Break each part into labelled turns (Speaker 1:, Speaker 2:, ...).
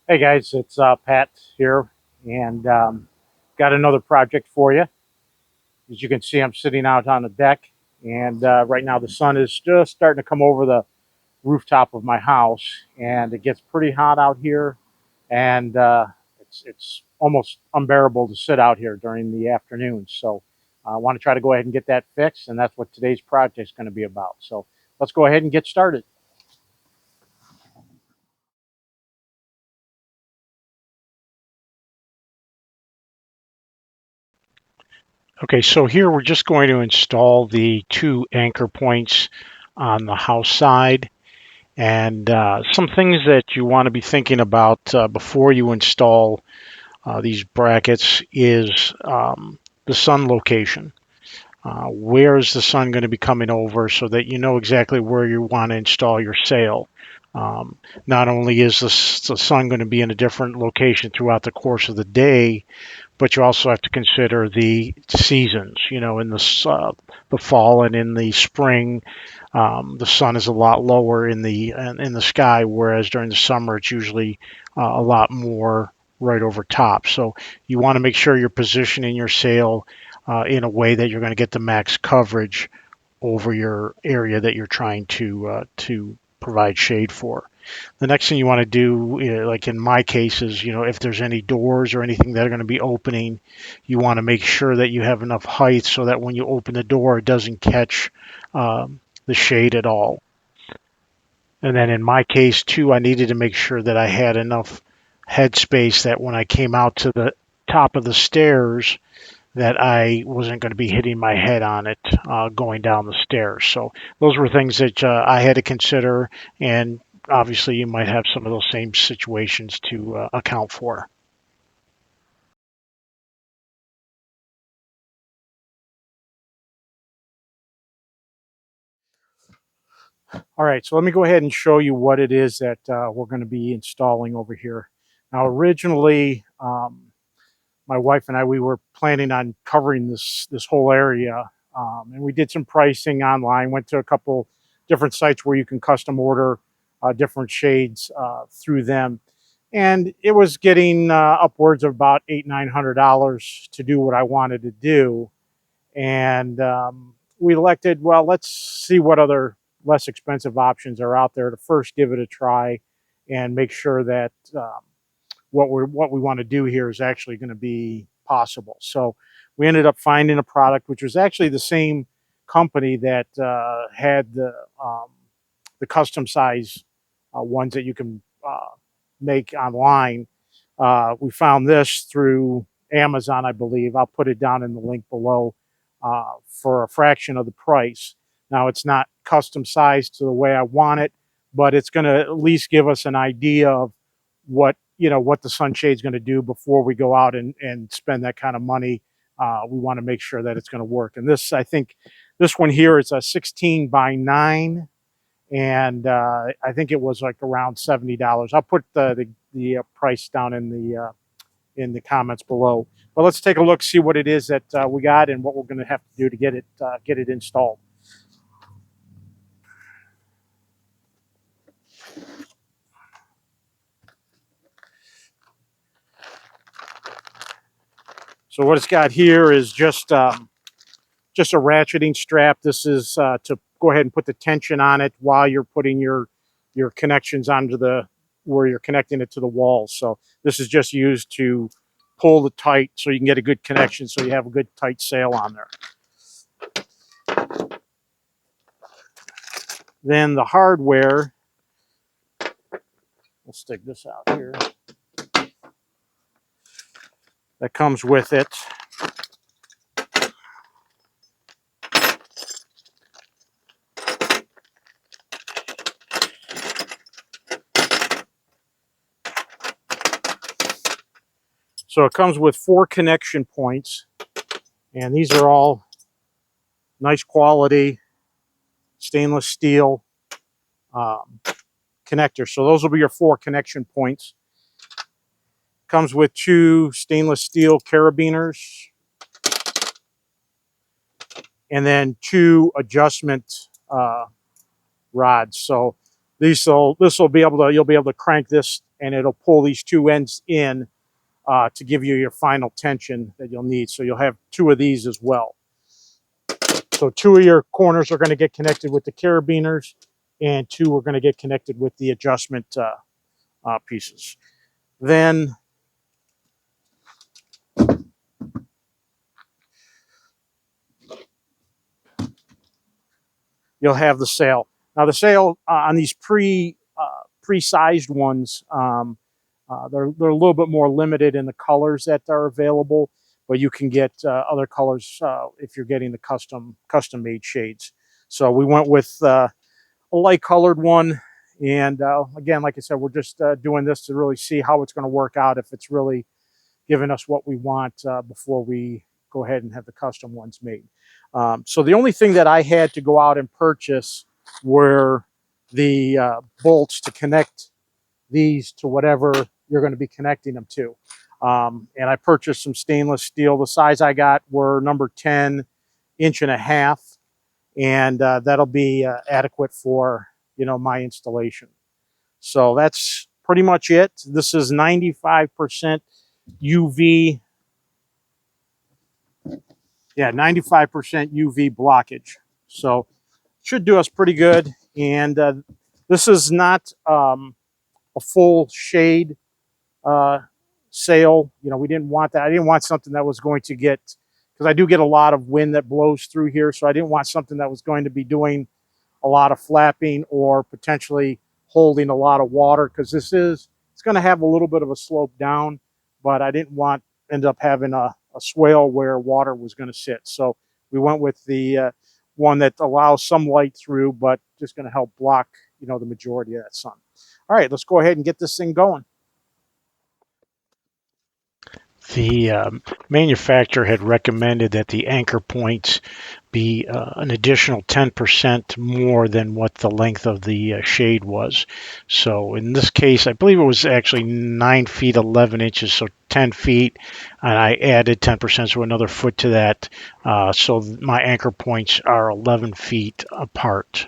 Speaker 1: Hey guys, it's Pat here, and got another project for you. As you can see, I'm sitting out on the deck, and right now the sun is just starting to come over the rooftop of my house, and it gets pretty hot out here, and it's almost unbearable to sit out here during the afternoon. So I want to try to go ahead and get that fixed, and that's what today's project is going to be about. So let's go ahead and get started.
Speaker 2: Okay, so here we're just going to install the two anchor points on the house side. And some things that you want to be thinking about before you install these brackets is the sun location. Where is the sun going to be coming over so that you know exactly where you want to install your sail? Not only is the sun going to be in a different location throughout the course of the day, but you also have to consider the seasons. You know, in the fall and in the spring, the sun is a lot lower in the sky, whereas during the summer it's usually a lot more right over top. So you want to make sure you're positioning your sail in a way that you're going to get the max coverage over your area that you're trying to provide shade for. The next thing you want to do, like in my case, is if there's any doors or anything that are going to be opening, you want to make sure that you have enough height so that when you open the door, it doesn't catch the shade at all. And then in my case too, I needed to make sure that I had enough headspace that when I came out to the top of the stairs, that I wasn't going to be hitting my head on it going down the stairs. So those were things that I had to consider, and obviously you might have some of those same situations to account for.
Speaker 1: All right, so let me go ahead and show you what it is that we're going to be installing over here. Now, originally, my wife and I, we were planning on covering this whole area, and we did some pricing online. Went to a couple different sites where you can custom order different shades through them, and it was getting upwards of about $800-900 to do what I wanted to do. And we elected, well, let's see what other less expensive options are out there to first give it a try and make sure that what we want to do here is actually going to be possible. So we ended up finding a product which was actually the same company that had the custom size ones that you can make online. We found this through Amazon, I believe. I'll put it down in the link below for a fraction of the price. Now, it's not custom sized to the way I want it, but it's going to at least give us an idea of what the sunshade is going to do before we go out and spend that kind of money. We want to make sure that it's going to work. And this, I think, this one here is a 16 by 9, and I think it was like around $70. I'll put the price down in the comments below. But let's take a look, see what it is that we got, and what we're going to have to do to get it installed. So what it's got here is just a ratcheting strap. This is to go ahead and put the tension on it while you're putting your connections onto the where you're connecting it to the walls. So this is just used to pull the tight so you can get a good connection so you have a good tight sail on there. Then the hardware, we'll stick this out here, that comes with it. So it comes with 4 connection points, and these are all nice quality stainless steel connectors. So those will be your 4 connection points. Comes with 2 stainless steel carabiners, and then 2 adjustment rods. So This will be able to you'll be able to crank this and it'll pull these two ends in to give you your final tension that you'll need. So you'll have two of these as well. So two of your corners are going to get connected with the carabiners, and two are going to get connected with the adjustment pieces. Then you'll have the sail. Now the sail on these pre-sized ones, they're a little bit more limited in the colors that are available, but you can get other colors if you're getting the custom made shades. So we went with a light colored one, and again, like I said, we're just doing this to really see how it's going to work out, if it's really giving us what we want before we go ahead and have the custom ones made. So the only thing that I had to go out and purchase were the bolts to connect these to whatever you're going to be connecting them to. And I purchased some stainless steel. The size I got were number 10, 1.5 inch, and that'll be adequate for my installation. So that's pretty much it. This is 95% UV. Yeah, 95% UV blockage. So should do us pretty good. And this is not a full shade uh, sail. We didn't want that. I didn't want something that was going to get, because I do get a lot of wind that blows through here. So I didn't want something that was going to be doing a lot of flapping or potentially holding a lot of water, because it's going to have a little bit of a slope down, but I didn't want end up having a swale where water was going to sit. So we went with the one that allows some light through, but just going to help block the majority of that sun. All right, let's go ahead and get this thing going.
Speaker 2: The manufacturer had recommended that the anchor points be an additional 10% more than what the length of the shade was. So in this case, I believe it was actually 9 feet 11 inches, so 10 feet, and I added 10%, so another foot to that. So my anchor points are 11 feet apart.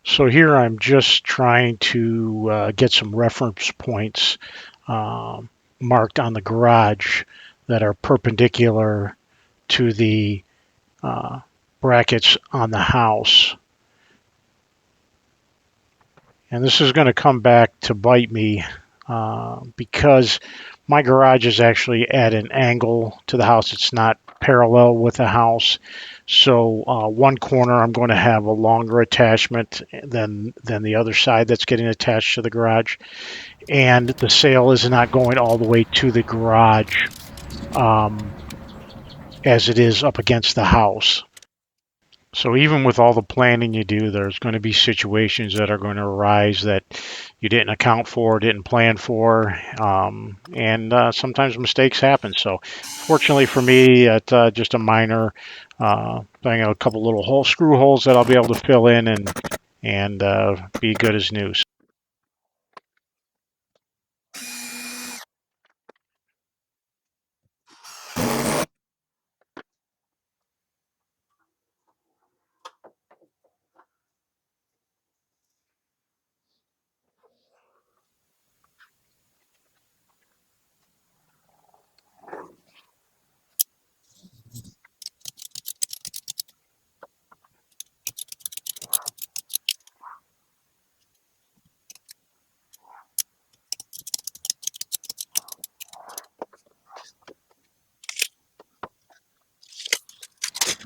Speaker 2: So here I'm just trying to get some reference points um, marked on the garage that are perpendicular to the uh, brackets on the house. And this is going to come back to bite me because my garage is actually at an angle to the house. It's not parallel with the house. So one corner I'm going to have a longer attachment than the other side that's getting attached to the garage. And the sail is not going all the way to the garage um, as it is up against the house. So even with all the planning you do, there's going to be situations that are going to arise that you didn't account for, didn't plan for, and sometimes mistakes happen. So fortunately for me, it's just a minor thing, a couple little screw holes that I'll be able to fill in and be good as new.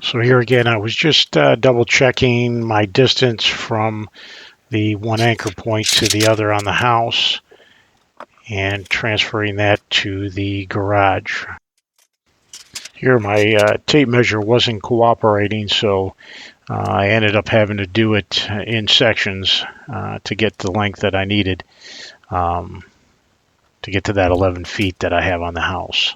Speaker 2: So here again, I was just double checking my distance from the one anchor point to the other on the house and transferring that to the garage. Here my tape measure wasn't cooperating, so I ended up having to do it in sections to get the length that I needed um, to get to that 11 feet that I have on the house.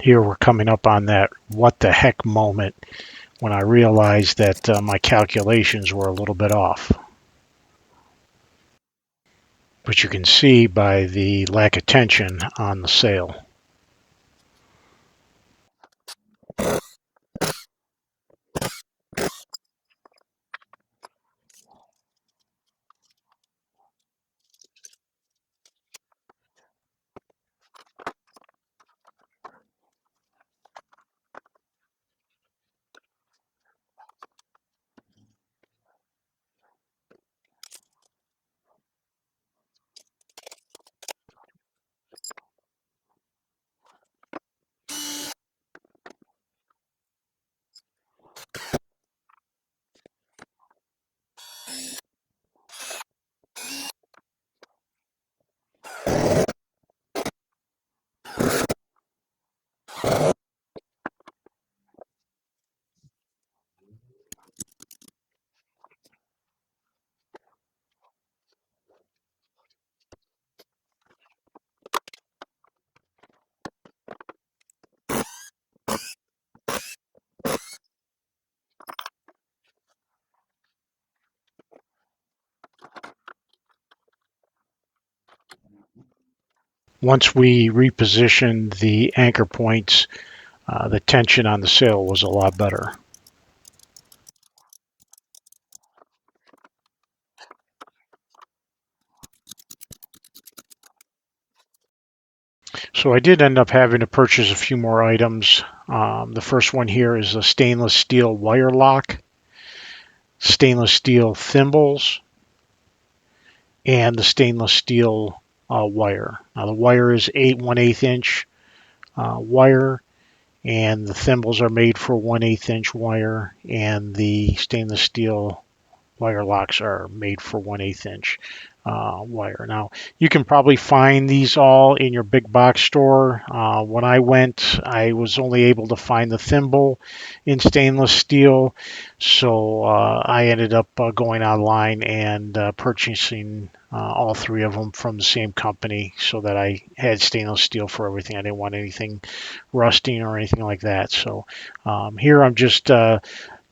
Speaker 2: Here we're coming up on that what the heck moment when I realized that my calculations were a little bit off. But you can see by the lack of tension on the sail. Once we repositioned the anchor points, the tension on the sail was a lot better. So I did end up having to purchase a few more items. The first one here is a stainless steel wire lock, stainless steel thimbles, and the stainless steel wire. Now the wire is 8 1/8 inch wire, and the thimbles are made for 1/8 inch wire, and the stainless steel wire locks are made for 1/8 inch wire. Now, you can probably find these all in your big box store. When I went, I was only able to find the thimble in stainless steel, so I ended up going online and purchasing all three of them from the same company so that I had stainless steel for everything. I didn't want anything rusting or anything like that. So here I'm just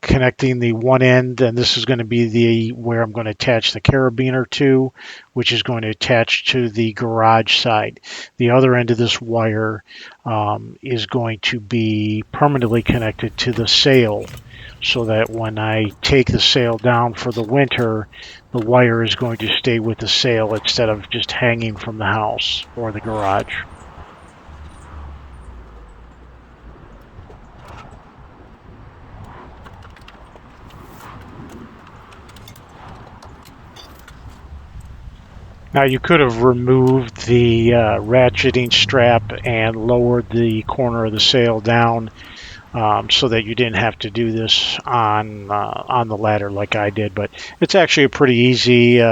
Speaker 2: connecting the one end, and this is going to be the where I'm going to attach the carabiner to, which is going to attach to the garage side. The other end of this wire is going to be permanently connected to the sail, so that when I take the sail down for the winter, the wire is going to stay with the sail instead of just hanging from the house or the garage. Now you could have removed the ratcheting strap and lowered the corner of the sail down so that you didn't have to do this on the ladder like I did. But it's actually a pretty easy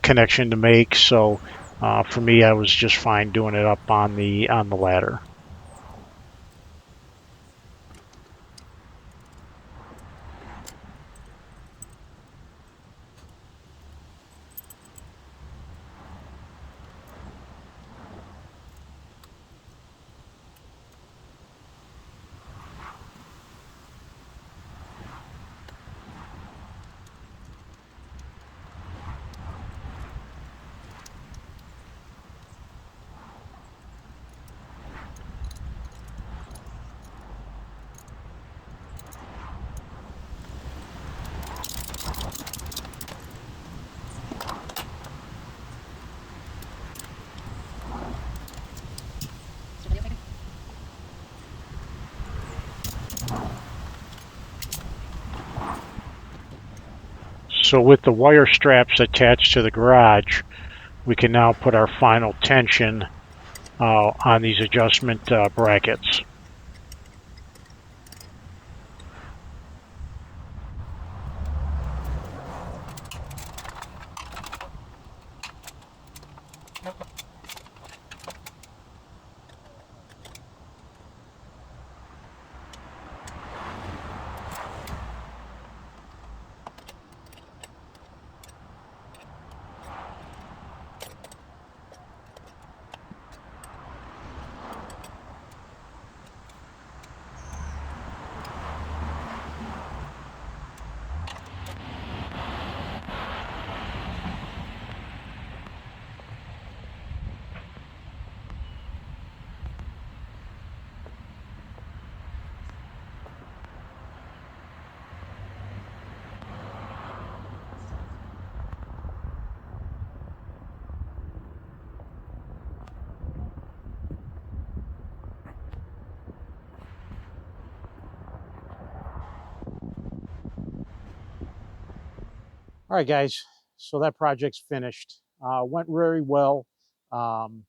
Speaker 2: connection to make. So for me, I was just fine doing it up on the ladder. So with the wire straps attached to the garage, we can now put our final tension on these adjustment brackets.
Speaker 1: All right, guys. So that project's finished. Went very well. Um,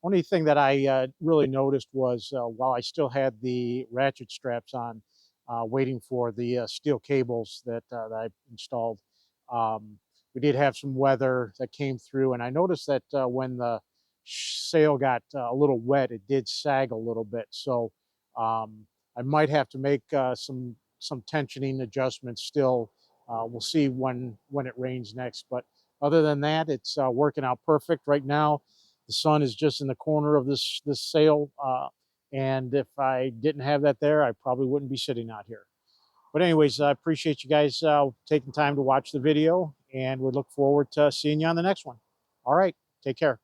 Speaker 1: Only thing that I really noticed was while I still had the ratchet straps on, waiting for the steel cables that I installed, um, we did have some weather that came through, and I noticed that when the sail got a little wet, it did sag a little bit. So I might have to make some tensioning adjustments still. We'll see when it rains next, but other than that, it's working out perfect right now. The sun is just in the corner of this sail, and if I didn't have that there, I probably wouldn't be sitting out here. But anyways, I appreciate you guys taking time to watch the video, and we look forward to seeing you on the next one. All right, take care.